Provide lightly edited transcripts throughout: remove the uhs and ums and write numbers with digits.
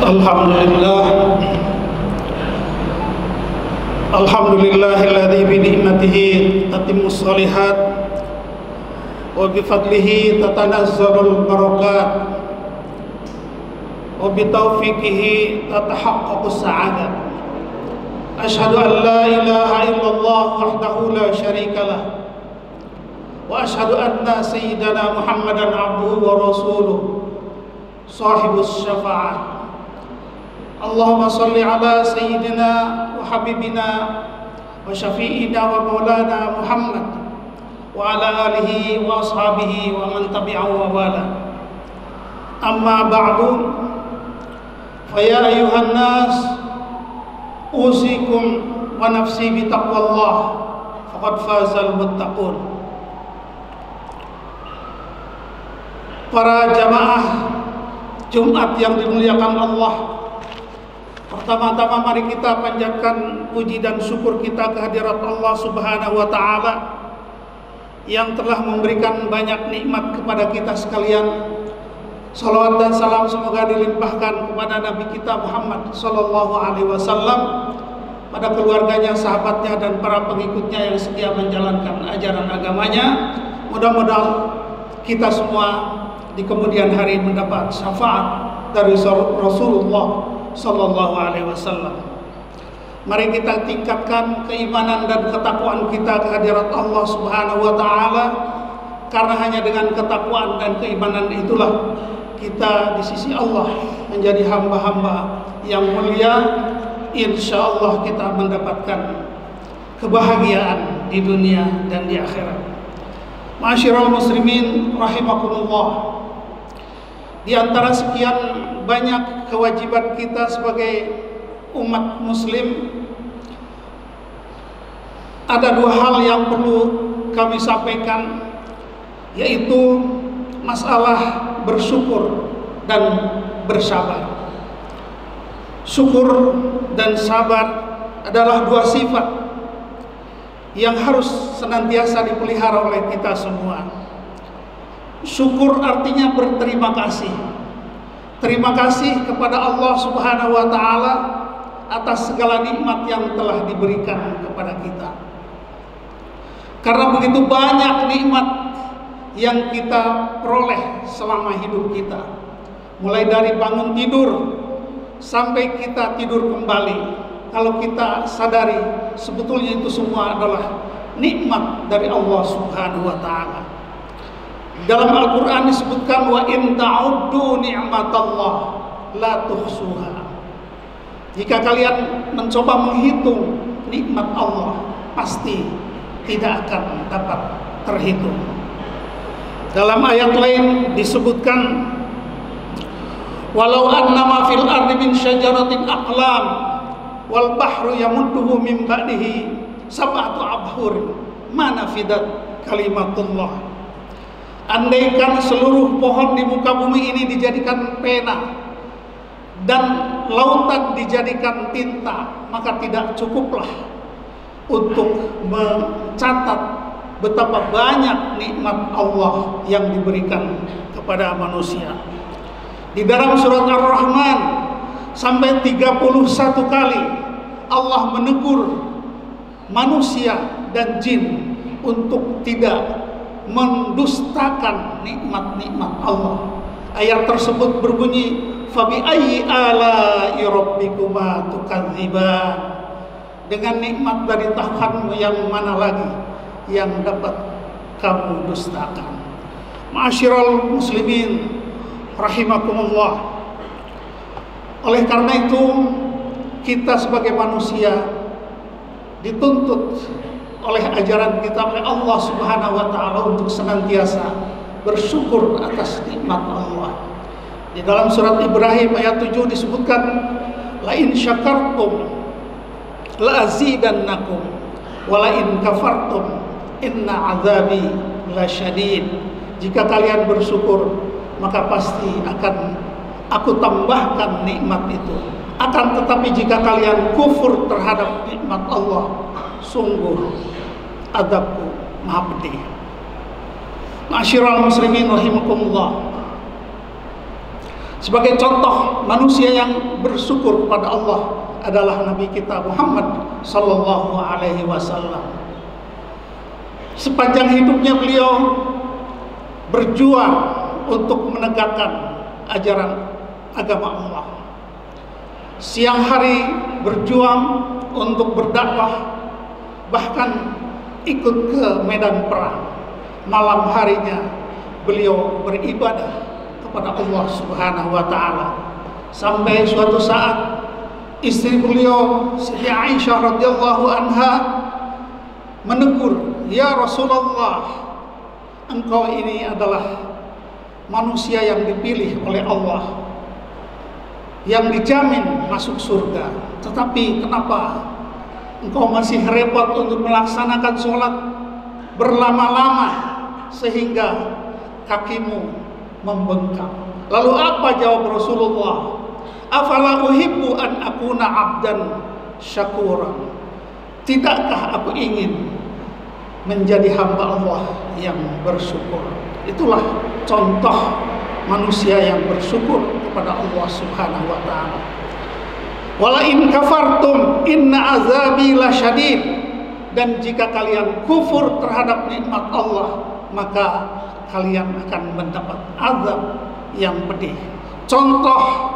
Alhamdulillah, alhamdulillahilladzi bi ni'matihi tatimmus shalihat wa bi fadlihi tatanazzalul barakat wa bi taufiqihi tatahaqqaqus sa'adat. Asyhadu an la ilaha illallah wahdahu la syarika lah wa asyhadu anna sayyidana Muhammadan abduhu wa rasuluh sahibus syafa'ah. Allahumma salli ala sayyidina wa habibina wa syafi'ina wa maulana Muhammad wa ala alihi wa ashabihi wa man tabi'ahu wa wala. Amma ba'du, fa ya ayuhan nas usikum wa nafsi bi taqwallah faqad fazal muttaqun. Para jamaah Jumat yang dimuliakan Allah, pertama-tama mari kita panjatkan puji dan syukur kita kehadirat Allah Subhanahu wa taala yang telah memberikan banyak nikmat kepada kita sekalian. Salawat dan salam semoga dilimpahkan kepada Nabi kita Muhammad sallallahu alaihi wasallam, pada keluarganya, sahabatnya dan para pengikutnya yang setia menjalankan ajaran agamanya. Mudah-mudahan kita semua di kemudian hari mendapat syafaat dari Rasulullah sallallahu alaihi wasallam. Mari kita tingkatkan keimanan dan ketakwaan kita kehadirat Allah Subhanahu wa taala, karena hanya dengan ketakwaan dan keimanan itulah kita di sisi Allah menjadi hamba-hamba yang mulia. Insyaallah kita mendapatkan kebahagiaan di dunia dan di akhirat. Ma'asyiral muslimin rahimakumullah. Di antara sekian banyak kewajiban kita sebagai umat muslim, ada dua hal yang perlu kami sampaikan, yaitu masalah bersyukur dan bersabar. Syukur dan sabar adalah dua sifat yang harus senantiasa dipelihara oleh kita semua. Syukur artinya berterima kasih. Terima kasih kepada Allah Subhanahu wa taala atas segala nikmat yang telah diberikan kepada kita. Karena begitu banyak nikmat yang kita peroleh selama hidup kita, mulai dari bangun tidur sampai kita tidur kembali. Kalau kita sadari, sebetulnya itu semua adalah nikmat dari Allah Subhanahu wa taala. Dalam Al-Quran disebutkan, wa in ta'uddu ni'matallah la tuhsuha. Jika kalian mencoba menghitung nikmat Allah, pasti tidak akan dapat terhitung. Dalam ayat lain disebutkan, walau annama fil ardi min syajaratin aqlam wal bahru yamudduhu min ba'dihi sab'atu abhur ma nafidat kalimatullah. Andaikan seluruh pohon di muka bumi ini dijadikan pena dan lautan dijadikan tinta, maka tidak cukuplah untuk mencatat betapa banyak nikmat Allah yang diberikan kepada manusia. Di dalam surat Ar-Rahman sampai 31 kali Allah menegur manusia dan jin untuk tidak mendustakan nikmat-nikmat Allah. Ayat tersebut berbunyi, fabi ayyi ala'i rabbikuma tukadziban. Dengan nikmat dari Tuhanmu yang mana lagi yang dapat kamu dustakan. Ma'asyiral muslimin rahimakumullah. Oleh karena itu, kita sebagai manusia dituntut oleh ajaran kita, oleh Allah Subhanahu wa taala, untuk senantiasa bersyukur atas nikmat Allah. Di dalam surat Ibrahim ayat 7 disebutkan, la in syakartum la azidannakum wa la in kafartum inna azabi lasyadid. Jika kalian bersyukur, maka pasti akan aku tambahkan nikmat itu. Akan tetapi jika kalian kufur terhadap nikmat Allah, sungguh adabku maha pedih. Ma'asyiral muslimin rahimakumullah. Sebagai contoh manusia yang bersyukur kepada Allah adalah Nabi kita Muhammad sallallahu alaihi wasallam. Sepanjang hidupnya beliau berjuang untuk menegakkan ajaran agama Allah. Siang hari berjuang untuk berdakwah, bahkan ikut ke medan perang. Malam harinya beliau beribadah kepada Allah Subhanahu wa taala. Sampai suatu saat istri beliau Siti Aisyah radhiyallahu anha menegur, "Ya Rasulullah, engkau ini adalah manusia yang dipilih oleh Allah, yang dijamin masuk surga. Tetapi kenapa engkau masih repot untuk melaksanakan sholat berlama-lama sehingga kakimu membengkak?" Lalu apa jawab Rasulullah? "Afala uhibbu an akuna abdan syakuran." Tidakkah aku ingin menjadi hamba Allah yang bersyukur? Itulah contoh manusia yang bersyukur kepada Allah Subhanahu wa taala. Wala in kafartum inna azabi lasyadid. Dan jika kalian kufur terhadap nikmat Allah, maka kalian akan mendapat azab yang pedih. Contoh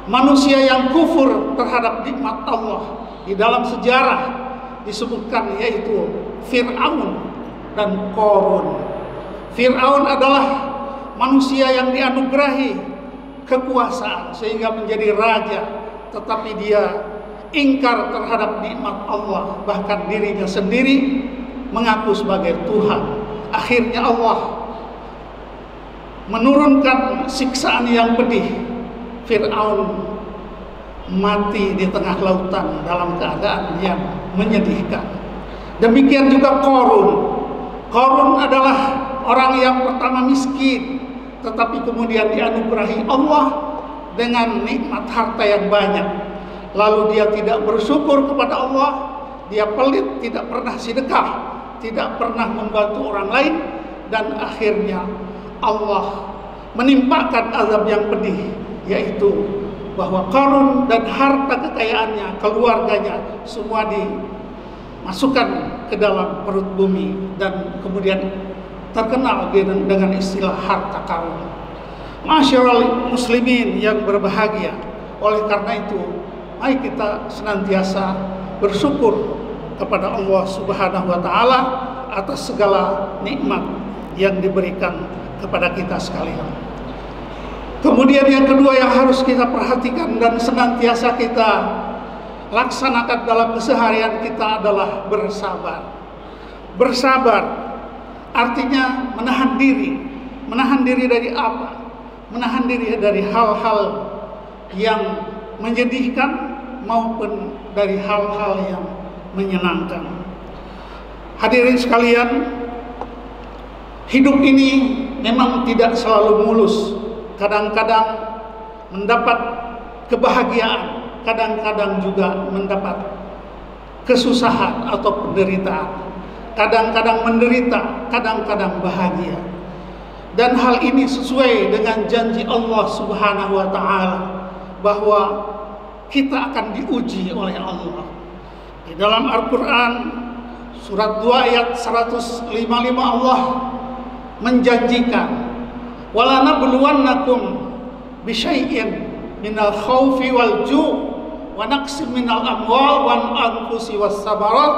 manusia yang kufur terhadap nikmat Allah di dalam sejarah disebutkan yaitu Fir'aun dan Qarun. Fir'aun adalah manusia yang dianugerahi kekuasaan sehingga menjadi raja, tetapi dia ingkar terhadap nikmat Allah, bahkan dirinya sendiri mengaku sebagai Tuhan. Akhirnya Allah menurunkan siksaan yang pedih. Fir'aun mati di tengah lautan dalam keadaan yang menyedihkan. Demikian juga Qarun. Qarun adalah orang yang pertama miskin, tetapi kemudian dianugerahi Allah dengan nikmat harta yang banyak. Lalu dia tidak bersyukur kepada Allah, dia pelit, tidak pernah sedekah, tidak pernah membantu orang lain, dan akhirnya Allah menimpakan azab yang pedih, yaitu bahwa Qarun dan harta kekayaannya, keluarganya semua dimasukkan ke dalam perut bumi dan kemudian terkenal dengan istilah harta karun. Masyarul muslimin yang berbahagia, oleh karena itu mari kita senantiasa bersyukur kepada Allah Subhanahu wa taala atas segala nikmat yang diberikan kepada kita sekalian. Kemudian yang kedua yang harus kita perhatikan dan senantiasa kita laksanakan dalam keseharian kita adalah bersabar. Bersabar artinya menahan diri. Menahan diri dari apa? Menahan diri dari hal-hal yang menyedihkan maupun dari hal-hal yang menyenangkan. Hadirin sekalian, hidup ini memang tidak selalu mulus. Kadang-kadang mendapat kebahagiaan, kadang-kadang juga mendapat kesusahan atau penderitaan. Kadang-kadang menderita, kadang-kadang bahagia. Dan hal ini sesuai dengan janji Allah Subhanahu wa taala bahwa kita akan diuji oleh Allah. Di dalam Al-Qur'an surat 2 ayat 155 Allah menjanjikan, "Wala nabluwannakum bisyai'in minal khaufi wal ju' wa naqsim minal amwal wal anfusi was samarat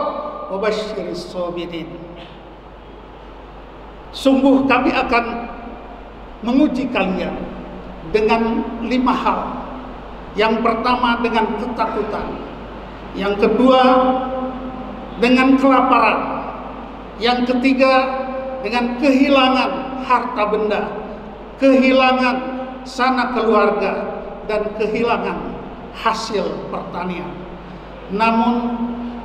wa basyiris sabirin." Sungguh kami akan menguji kalian dengan 5 hal. Yang pertama dengan ketakutan, yang kedua dengan kelaparan, yang ketiga dengan kehilangan harta benda, kehilangan sanak keluarga, dan kehilangan hasil pertanian. Namun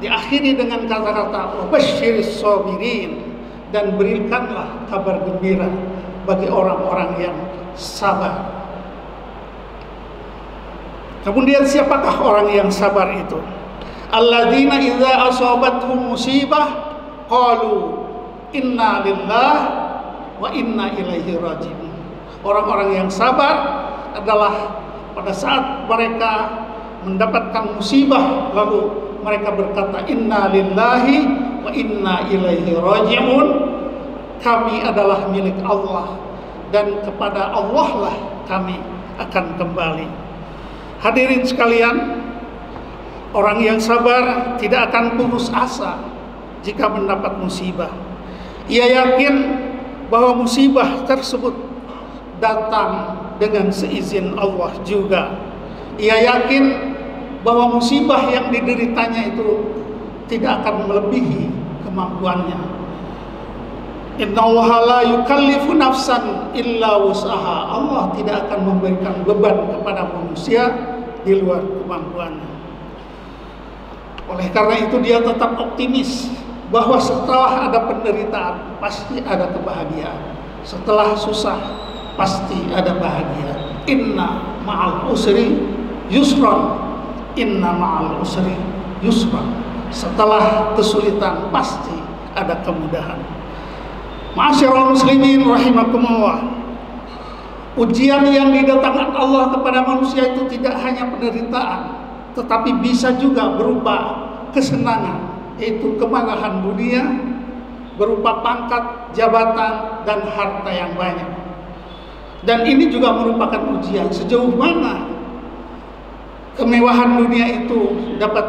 diakhiri dengan kata-kata wabasyiris sabirin, dan berikanlah kabar gembira bagi orang-orang yang sabar. Kemudian siapakah orang yang sabar itu? Alladzina idza asabathum musibah qalu inna lillahi wa inna ilaihi raji'un. Orang-orang yang sabar adalah pada saat mereka mendapatkan musibah lalu mereka berkata inna lillahi wa inna ilaihi raji'un, kami adalah milik Allah dan kepada Allah lah kami akan kembali. Hadirin sekalian, orang yang sabar tidak akan putus asa jika mendapat musibah. Ia yakin bahwa musibah tersebut datang dengan seizin Allah juga. Ia yakin bahwa musibah yang dideritanya itu tidak akan melebihi kemampuannya. Innallaha la yukallifu nafsan illa wus'aha. Allah tidak akan memberikan beban kepada manusia di luar kemampuannya. Oleh karena itu dia tetap optimis bahwa setelah ada penderitaan pasti ada kebahagiaan. Setelah susah pasti ada bahagia. Inna ma'al usri yusran. Inna ma'al usri yusran. Setelah kesulitan pasti ada kemudahan. Ma'asyiral muslimin rahimakumullah. Ujian yang didatangkan Allah kepada manusia itu tidak hanya penderitaan, tetapi bisa juga berupa kesenangan, yaitu kemarahan dunia, berupa pangkat, jabatan, dan harta yang banyak. Dan ini juga merupakan ujian sejauh mana kemewahan dunia itu dapat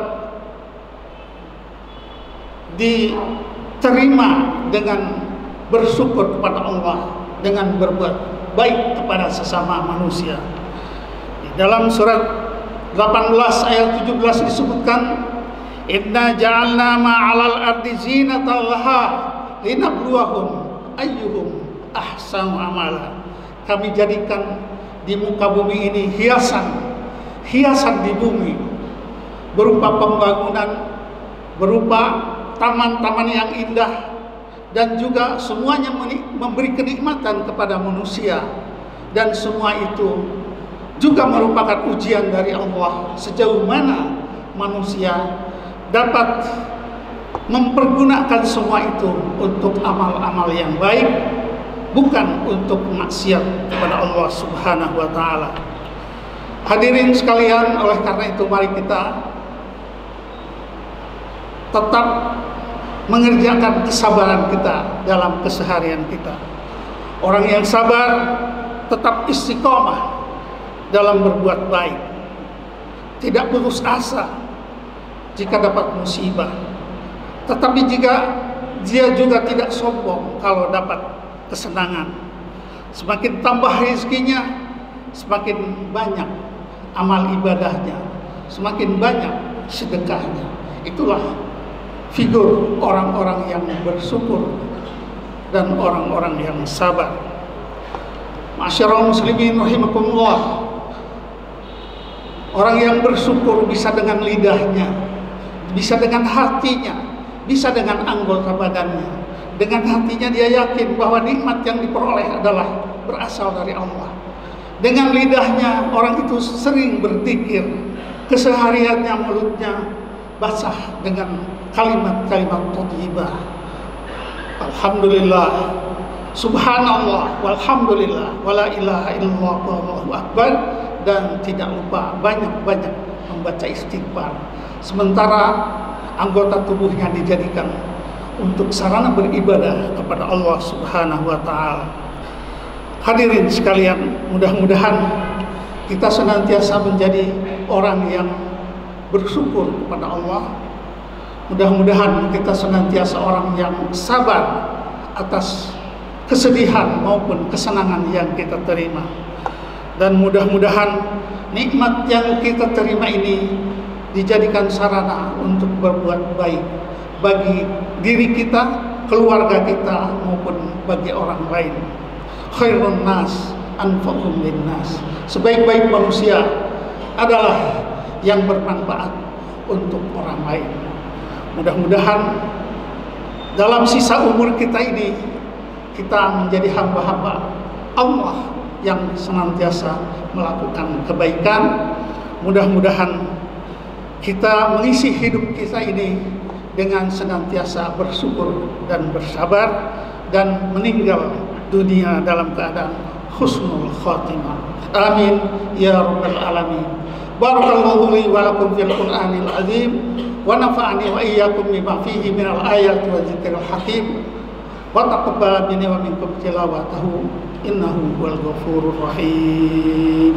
diterima dengan bersyukur kepada Allah, dengan berbuat baik kepada sesama manusia. Di dalam surat 18 ayat 17 disebutkan, inna ja'alna ma'alal ardi zinatan laha linabluwahum ayyuhum ahsanu amala. Kami jadikan di muka bumi ini hiasan di bumi, berupa pembangunan, berupa taman-taman yang indah, dan juga semuanya memberi kenikmatan kepada manusia. Dan semua itu juga merupakan ujian dari Allah sejauh mana manusia dapat mempergunakan semua itu untuk amal-amal yang baik, bukan untuk maksiat kepada Allah Subhanahu wa taala. Hadirin sekalian, oleh karena itu mari kita tetap mengerjakan kesabaran kita dalam keseharian kita. Orang yang sabar tetap istiqomah dalam berbuat baik, tidak putus asa jika dapat musibah, tetapi jika dia juga tidak sombong kalau dapat kesenangan. Semakin tambah rezekinya, semakin banyak amal ibadahnya, semakin banyak sedekahnya. Itulah figur orang-orang yang bersyukur dan orang-orang yang sabar. Ma'asyiral muslimin rahimakumullah. Orang yang bersyukur bisa dengan lidahnya, bisa dengan hatinya, bisa dengan anggota badannya. Dengan hatinya dia yakin bahwa nikmat yang diperoleh adalah berasal dari Allah. Dengan lidahnya orang itu sering berzikir, kesehariannya mulutnya basah dengan kalimat-kalimat thayyibah. Alhamdulillah, subhanallah, walhamdulillah, wala ilaha illallah, wallahu akbar, dan tidak lupa banyak-banyak membaca istighfar. Sementara anggota tubuhnya dijadikan untuk sarana beribadah kepada Allah Subhanahu wa taala. Hadirin sekalian, mudah-mudahan kita senantiasa menjadi orang yang bersyukur kepada Allah. Mudah-mudahan kita senantiasa orang yang sabar atas kesedihan maupun kesenangan yang kita terima. Dan mudah-mudahan nikmat yang kita terima ini dijadikan sarana untuk berbuat baik bagi diri kita, keluarga kita, maupun bagi orang lain. Khairun nas anfa'uhum linnas. Sebaik-baik manusia adalah yang bermanfaat untuk orang lain. Mudah-mudahan dalam sisa umur kita ini kita menjadi hamba-hamba Allah yang senantiasa melakukan kebaikan. Mudah-mudahan kita mengisi hidup kita ini dengan senantiasa bersyukur dan bersabar, dan meninggal dunia dalam keadaan husnul khatimah. Amin ya rabbal alamin. Barakallahu li wa lakum fil Qur'anil azim wa nafa'ani wa iyyakum bima fihi minal ayati wa dzikril hakim wa taqabbal minni wa minkum tilawatahu innahu huwal ghafurur rahim.